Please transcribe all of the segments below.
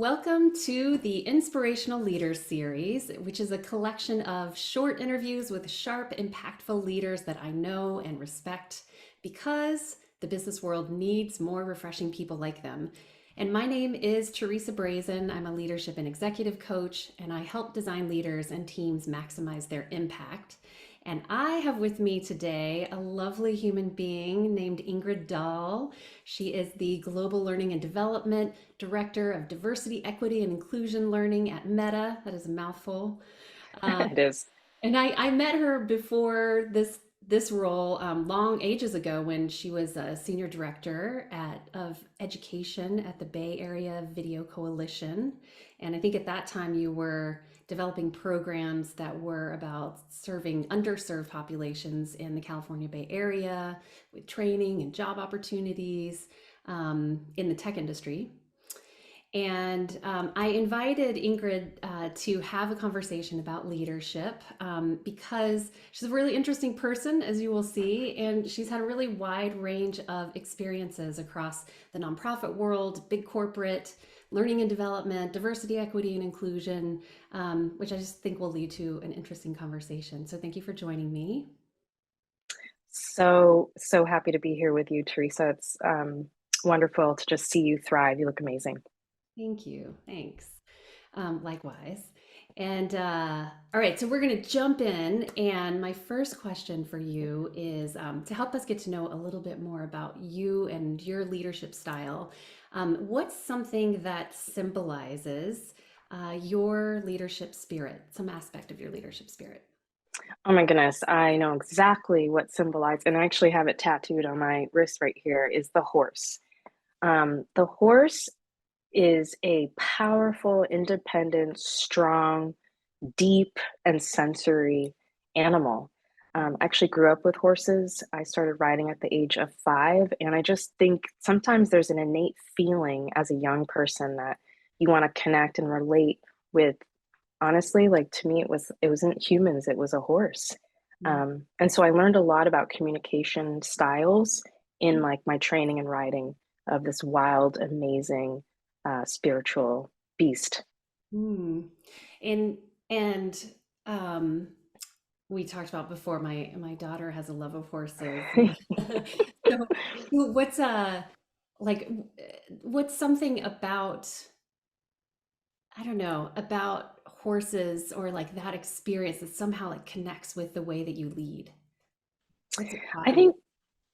Welcome to the Inspirational Leaders series, which is a collection of short interviews with sharp, impactful leaders that I know and respect because the business world needs more refreshing people like them. And my name is Teresa Brazen. I'm a leadership and executive coach, and I help design leaders and teams maximize their impact. And I have with me today a lovely human being named Ingrid Dahl. She is the Global Learning and Development Director of Diversity, Equity, and Inclusion Learning at Meta. That is a mouthful. It is. And I met her before this role long ages ago when she was a senior director of education at the Bay Area Video Coalition. And I think at that time you were developing programs that were about serving underserved populations in the California Bay Area with training and job opportunities in the tech industry. And I invited Ingrid to have a conversation about leadership because she's a really interesting person, as you will see, and she's had a really wide range of experiences across the nonprofit world, big corporate, learning and development, diversity, equity, and inclusion, which I just think will lead to an interesting conversation. So thank you for joining me. So happy to be here with you, Teresa. It's wonderful to just see you thrive. You look amazing. Thank you. Thanks. Likewise. And all right, so we're going to jump in. And my first question for you is to help us get to know a little bit more about you and your leadership style. What's something that symbolizes your leadership spirit, some aspect of your leadership spirit? Oh my goodness, I know exactly what symbolized, and I actually have it tattooed on my wrist right here, is the horse. The horse is a powerful, independent, strong, deep, and sensory animal. I actually grew up with horses. I started riding at the age of 5, and I just think sometimes there's an innate feeling as a young person that you want to connect and relate with. Honestly, like to me, it wasn't humans; it was a horse. And so I learned a lot about communication styles in like my training and riding of this wild, amazing, spiritual beast. Mm. And and um, we talked about before, my daughter has a love of horses. So what's like what's something about, I don't know, about horses or like that experience that somehow like connects with the way that you lead? What's it taught I you? think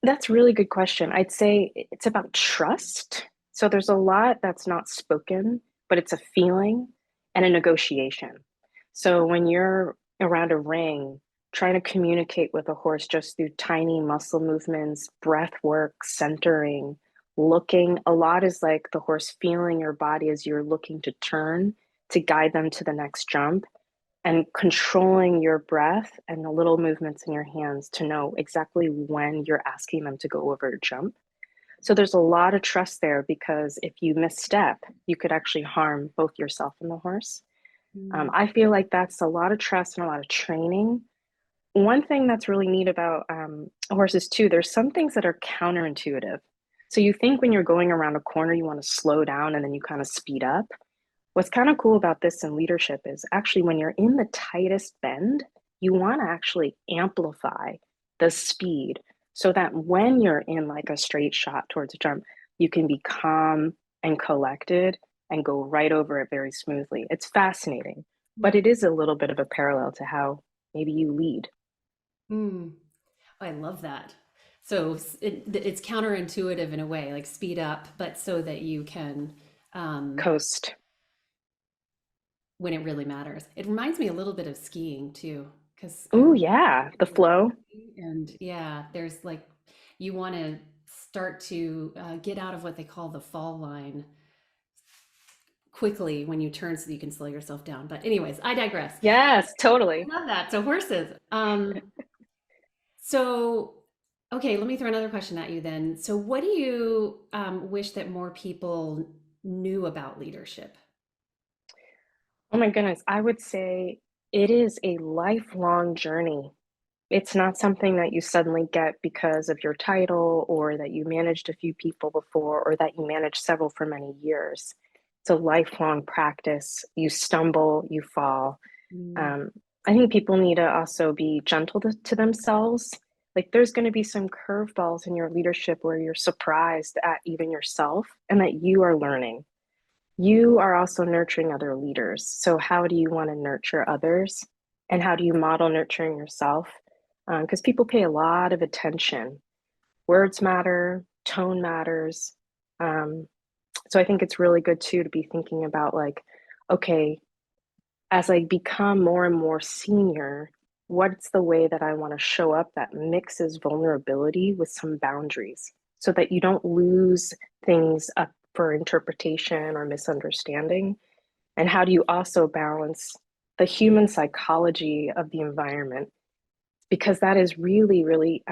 that's a really good question. I'd say it's about trust. So there's a lot that's not spoken, but it's a feeling and a negotiation. So when you're around a ring, trying to communicate with a horse just through tiny muscle movements, breath work, centering, looking, a lot is like the horse feeling your body as you're looking to turn to guide them to the next jump and controlling your breath and the little movements in your hands to know exactly when you're asking them to go over a jump. So there's a lot of trust there because if you misstep, you could actually harm both yourself and the horse. Mm. I feel like that's a lot of trust and a lot of training. One thing that's really neat about horses too, there's some things that are counterintuitive. So you think when you're going around a corner, you want to slow down and then you kind of speed up. What's kind of cool about this in leadership is actually when you're in the tightest bend, you want to actually amplify the speed so that when you're in like a straight shot towards a jump, you can be calm and collected and go right over it very smoothly. It's fascinating, but it is a little bit of a parallel to how maybe you lead. Mm. I love that. So it's counterintuitive in a way, like speed up, but so that you can um, Coast. when it really matters. It reminds me a little bit of skiing too, because I Ooh, went yeah, the flow. and yeah, there's like you want to start to get out of what they call the fall line quickly when you turn so that you can slow yourself down. But anyways, I digress. Yes, totally. I love that. So horses. So okay, let me throw another question at you then. So what do you wish that more people knew about leadership? Oh my goodness, I would say it is a lifelong journey. It's not something that you suddenly get because of your title or that you managed a few people before or that you managed several for many years. It's a lifelong practice. You stumble, you fall. Mm. Um, I think people need to also be gentle to themselves. Like there's going to be some curveballs in your leadership where you're surprised at even yourself and that you are learning. You are also nurturing other leaders. So, how do you want to nurture others? And how do you model nurturing yourself? Because people pay a lot of attention. Words matter, tone matters. Um, so, I think it's really good too to be thinking about like, okay, as I become more and more senior, what's the way that I want to show up that mixes vulnerability with some boundaries so that you don't lose things up for interpretation or misunderstanding? And how do you also balance the human psychology of the environment? Because that is really, really,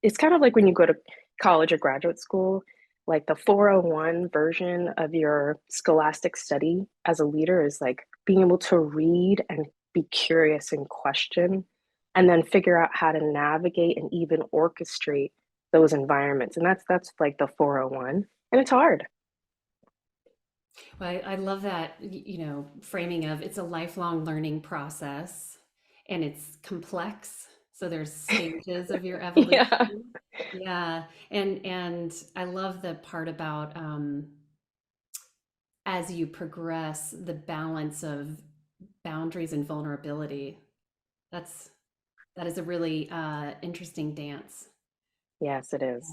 it's kind of like when you go to college or graduate school, like the 401 version of your scholastic study as a leader is like being able to read and be curious and question, and then figure out how to navigate and even orchestrate those environments. And that's like the 401. And it's hard. Well, I love that, framing of it's a lifelong learning process and it's complex. So there's stages of your Yeah. evolution. Yeah. And I love the part about as you progress, the balance of boundaries and vulnerability. That's that is a really interesting dance. Yes, it is.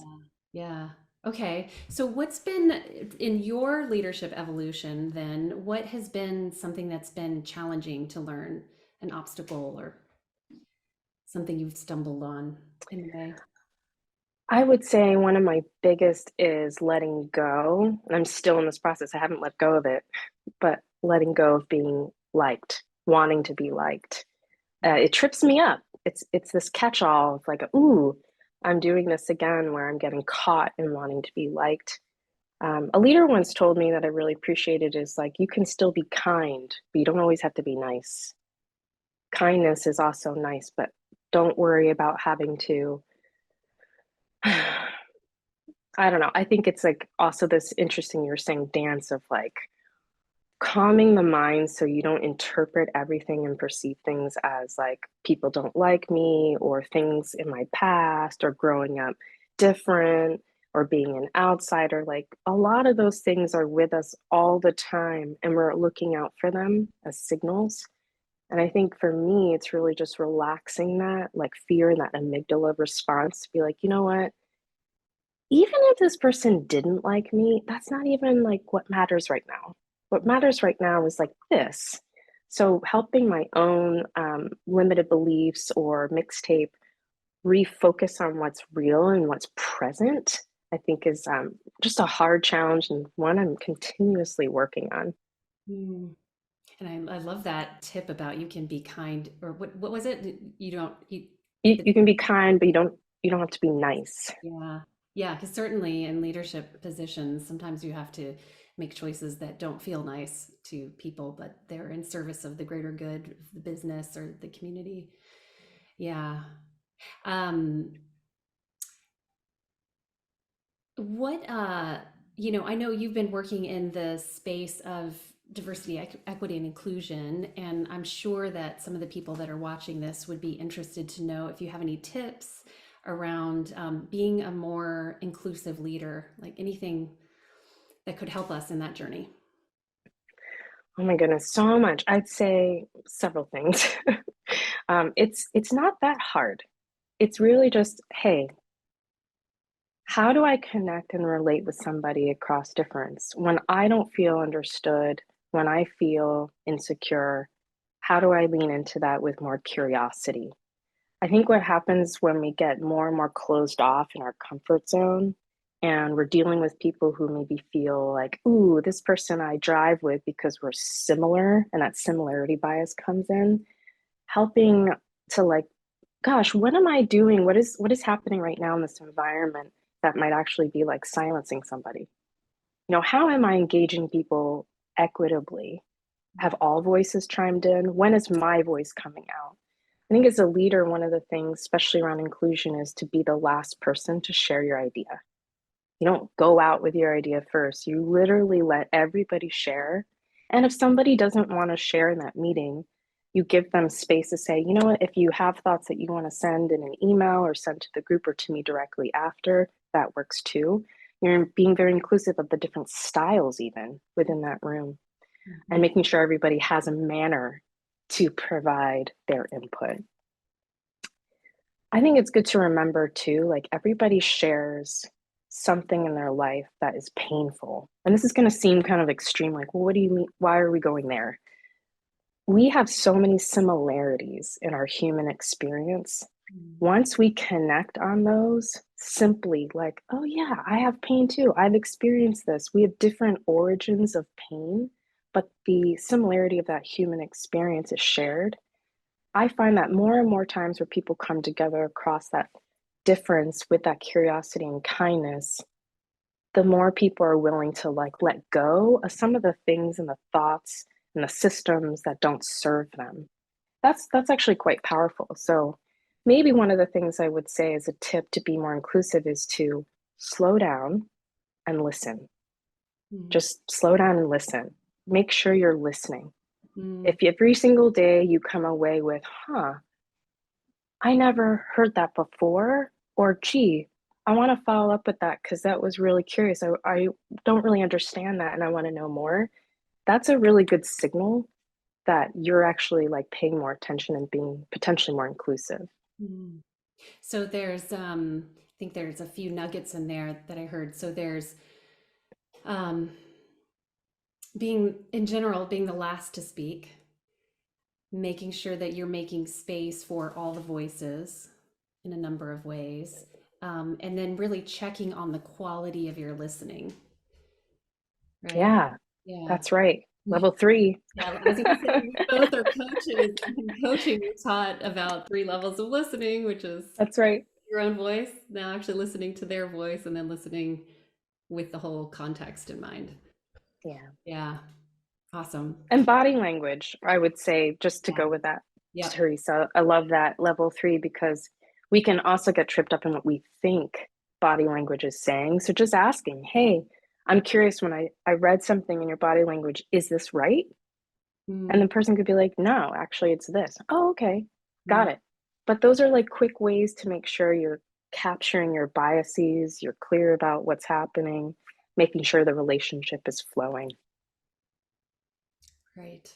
Yeah. Yeah. Okay. So what's been in your leadership evolution then, what has been something that's been challenging to learn, an obstacle or something you've stumbled on in the way? I would say one of my biggest is letting go. And I'm still in this process. I haven't let go of it, but letting go of being liked, wanting to be liked. It trips me up. It's this catch-all of like, ooh, I'm doing this again where I'm getting caught in wanting to be liked. A leader once told me that I really appreciated is like, you can still be kind, but you don't always have to be nice. Kindness is also nice, but don't worry about having to I don't know. I think it's like also this interesting, you're saying dance of like calming the mind so you don't interpret everything and perceive things as like people don't like me or things in my past or growing up different or being an outsider. Like a lot of those things are with us all the time and we're looking out for them as signals. And I think for me, it's really just relaxing that, like fear and that amygdala response to be like, you know what? Even if this person didn't like me, that's not even like what matters right now. What matters right now is like this. So helping my own limited beliefs or mixtape refocus on what's real and what's present, I think is just a hard challenge and one I'm continuously working on. Mm. And I love that tip about you can be kind, or what was it? You don't, the, You can be kind, but you don't have to be nice. yeah. Yeah. Because certainly in leadership positions, sometimes you have to make choices that don't feel nice to people, but they're in service of the greater good of the business or the community. Yeah. Um, what I know you've been working in the space of diversity, equity, and inclusion, and I'm sure that some of the people that are watching this would be interested to know if you have any tips around being a more inclusive leader, like anything that could help us in that journey. Oh my goodness, so much. I'd say several things. It's not that hard. It's really just, hey, how do I connect and relate with somebody across difference? When I don't feel understood, when I feel insecure, how do I lean into that with more curiosity? I think what happens when we get more and more closed off in our comfort zone and we're dealing with people who maybe feel like, ooh, this person I drive with because we're similar and that similarity bias comes in, helping to like, gosh, what am I doing? What is happening right now in this environment that might actually be like silencing somebody? How am I engaging people equitably? Have all voices chimed in? When is my voice coming out? I think as a leader, one of the things, especially around inclusion, is to be the last person to share your idea. You don't go out with your idea first. You literally let everybody share. And if somebody doesn't want to share in that meeting, you give them space to say, you know what, if you have thoughts that you want to send in an email or send to the group or to me directly after, that works too. You're being very inclusive of the different styles even within that room, and Mhm. making sure everybody has a manner to provide their input. I think it's good to remember too, like everybody shares something in their life that is painful. And this is going to seem kind of extreme, like, well, what do you mean? Why are we going there? We have so many similarities in our human experience. Mm. Once we connect on those, simply like, oh, yeah, I have pain too. I've experienced this. We have different origins of pain, but the similarity of that human experience is shared. I find that more and more times where people come together across that difference with that curiosity and kindness, the more people are willing to like let go of some of the things and the thoughts and the systems that don't serve them. That's actually quite powerful. So maybe one of the things I would say as a tip to be more inclusive is to slow down and listen. Mm. Just slow down and listen. Make sure you're listening. Mm. If every single day you come away with, huh, I never heard that before, or gee, I want to follow up with that because that was really curious. I don't really understand that and I want to know more. That's a really good signal that you're actually like paying more attention and being potentially more inclusive. Mm. So there's I think there's a few nuggets in there that I heard. So there's um being in general, being the last to speak, making sure that you're making space for all the voices in a number of ways, and then really checking on the quality of your listening, right? Yeah, Yeah. that's right. Level 3. Yeah, I was going to say we both are coaches. In coaching, we're taught about 3 levels of listening, which is That's right. your own voice, now actually listening to their voice, and then listening with the whole context in mind. Yeah. Yeah, awesome. And body language, I would say, just to Yeah, go with that, yep. Teresa, I love that level 3 because we can also get tripped up in what we think body language is saying. So just asking, hey, I'm curious when I read something in your body language, is this right? And Mm, the person could be like, no, actually, it's this. Oh, okay. Got mm, it. But those are like quick ways to make sure you're capturing your biases, you're clear about what's happening, making sure the relationship is flowing. right.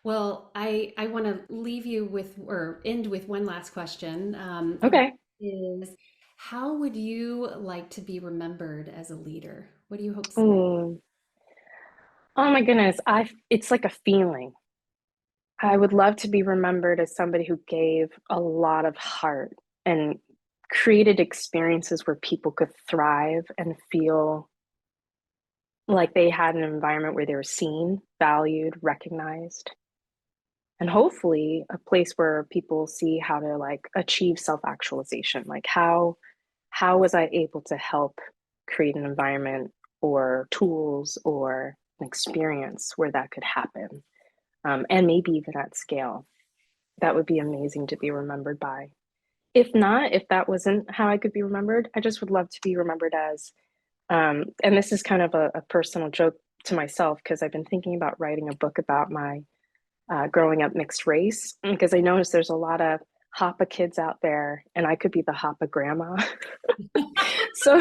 Well, I want to leave you with or end with one last question. And that Okay. is, how would you like to be remembered as a leader? What do you hope? Mm. Oh my goodness. It's like a feeling. I Mm, would love to be remembered as somebody who gave a lot of heart and created experiences where people could thrive and feel like they had an environment where they were seen, valued, recognized, and hopefully a place where people see how to like achieve self-actualization. Like how was I able to help create an environment or tools or an experience where that could happen, and maybe even at scale. That would be amazing to be remembered by. If not, if that wasn't how I could be remembered, I just would love to be remembered as, and this is kind of a personal joke to myself because I've been thinking about writing a book about my growing up mixed race because I noticed there's a lot of Hapa kids out there, and I could be the Hapa grandma. So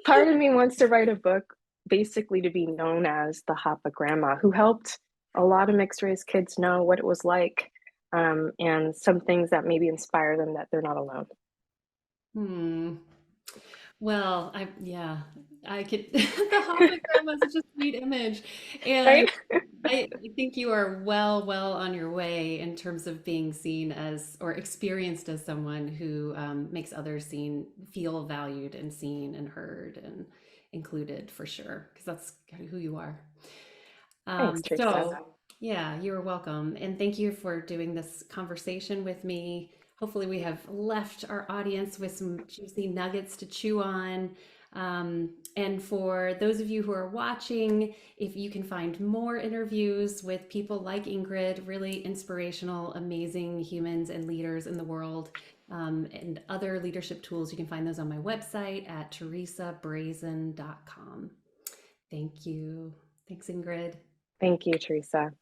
part of me wants to write a book basically to be known as the Hapa grandma who helped a lot of mixed race kids know what it was like, and some things that maybe inspire them that they're not alone. Hmm. Well, yeah, I could. The Hobbit grandma is such a sweet image, and Right? I think you are well on your way in terms of being seen as or experienced as someone who makes others feel valued and seen and heard and included for sure, because that's kind of who you are. Thanks, Teresa. Yeah, you're welcome. And thank you for doing this conversation with me. Hopefully, we have left our audience with some juicy nuggets to chew on. And for those of you who are watching, if you can find more interviews with people like Ingrid, really inspirational, amazing humans and leaders in the world, and other leadership tools. You can find those on my website at teresabrazen.com. Thank you. Thanks, Ingrid. Thank you, Teresa.